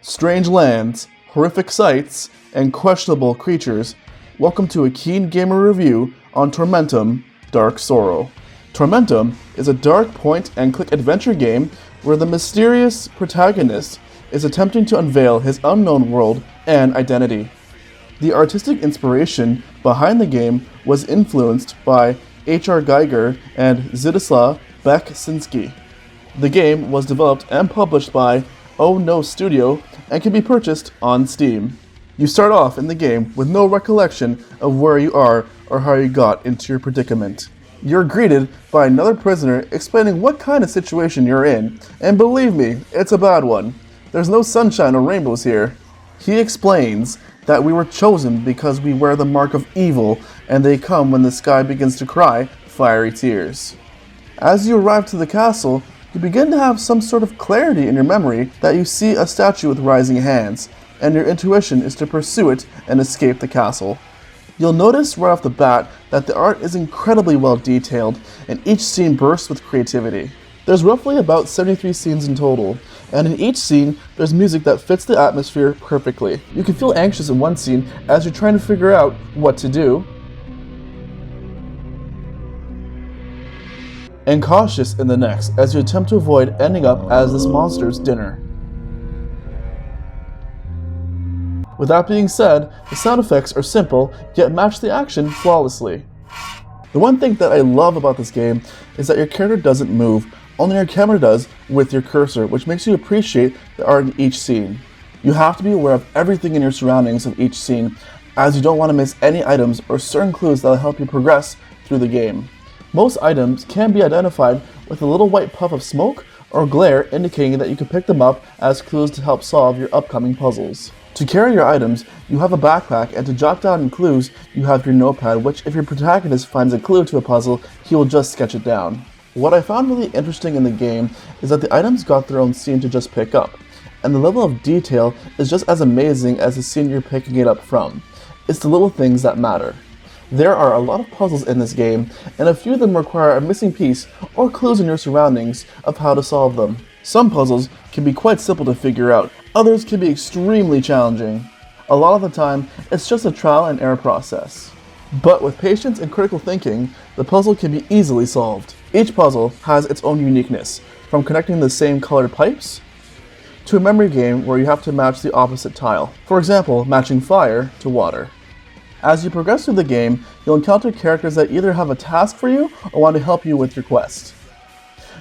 Strange lands, horrific sights, and questionable creatures. Welcome to a KeenGamer review on Tormentum, Dark Sorrow. Tormentum is a dark point-and-click adventure game where the mysterious protagonist is attempting to unveil his unknown world and identity. The artistic inspiration behind the game was influenced by H.R. Giger and Zdzislaw Beksinski. The game was developed and published by Oh No Studio and can be purchased on Steam. You start off in the game with no recollection of where you are or how you got into your predicament. You're greeted by another prisoner explaining what kind of situation you're in, and believe me, it's a bad one. There's no sunshine or rainbows here. He explains that we were chosen because we wear the mark of evil, and they come when the sky begins to cry fiery tears. As you arrive to the castle, you begin to have some sort of clarity in your memory that you see a statue with rising hands, and your intuition is to pursue it and escape the castle. You'll notice right off the bat that the art is incredibly well detailed, and each scene bursts with creativity. There's roughly about 73 scenes in total, and in each scene, there's music that fits the atmosphere perfectly. You can feel anxious in one scene as you're trying to figure out what to do, and cautious in the next as you attempt to avoid ending up as this monster's dinner. With that being said, the sound effects are simple, yet match the action flawlessly. The one thing that I love about this game is that your character doesn't move, only your camera does with your cursor, which makes you appreciate the art in each scene. You have to be aware of everything in your surroundings of each scene, as you don't want to miss any items or certain clues that will help you progress through the game. Most items can be identified with a little white puff of smoke or glare indicating that you can pick them up as clues to help solve your upcoming puzzles. To carry your items, you have a backpack, and to jot down clues, you have your notepad, which if your protagonist finds a clue to a puzzle, he will just sketch it down. What I found really interesting in the game is that the items got their own scene to just pick up, and the level of detail is just as amazing as the scene you're picking it up from. It's the little things that matter. There are a lot of puzzles in this game, and a few of them require a missing piece or clues in your surroundings of how to solve them. Some puzzles can be quite simple to figure out, others can be extremely challenging. A lot of the time, it's just a trial and error process. But with patience and critical thinking, the puzzle can be easily solved. Each puzzle has its own uniqueness, from connecting the same colored pipes to a memory game where you have to match the opposite tile. For example, matching fire to water. As you progress through the game, you'll encounter characters that either have a task for you or want to help you with your quest.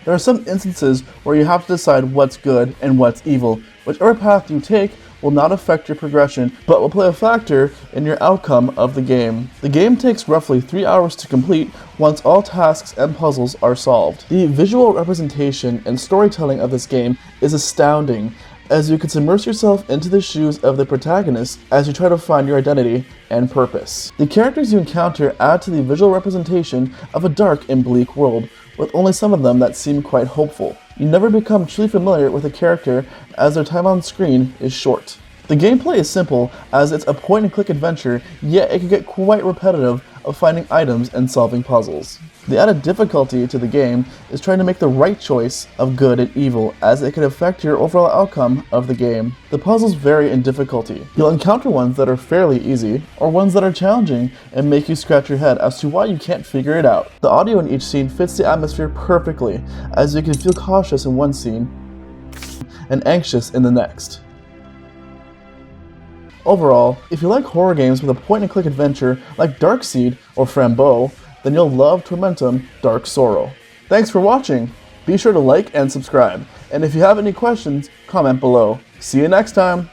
There are some instances where you have to decide what's good and what's evil. Whichever path you take will not affect your progression, but will play a factor in your outcome of the game. The game takes roughly 3 hours to complete once all tasks and puzzles are solved. The visual representation and storytelling of this game is astounding, as you can immerse yourself into the shoes of the protagonist as you try to find your identity and purpose. The characters you encounter add to the visual representation of a dark and bleak world, with only some of them that seem quite hopeful. You never become truly familiar with a character as their time on screen is short. The gameplay is simple as it's a point-and-click adventure, yet it can get quite repetitive of finding items and solving puzzles. The added difficulty to the game is trying to make the right choice of good and evil, as it can affect your overall outcome of the game. The puzzles vary in difficulty. You'll encounter ones that are fairly easy, or ones that are challenging and make you scratch your head as to why you can't figure it out. The audio in each scene fits the atmosphere perfectly, as you can feel cautious in one scene and anxious in the next. Overall, if you like horror games with a point-and-click adventure like Darkseed or Frambeau, then you'll love Tormentum, Dark Sorrow. Thanks for watching! Be sure to like and subscribe, and if you have any questions, comment below. See you next time!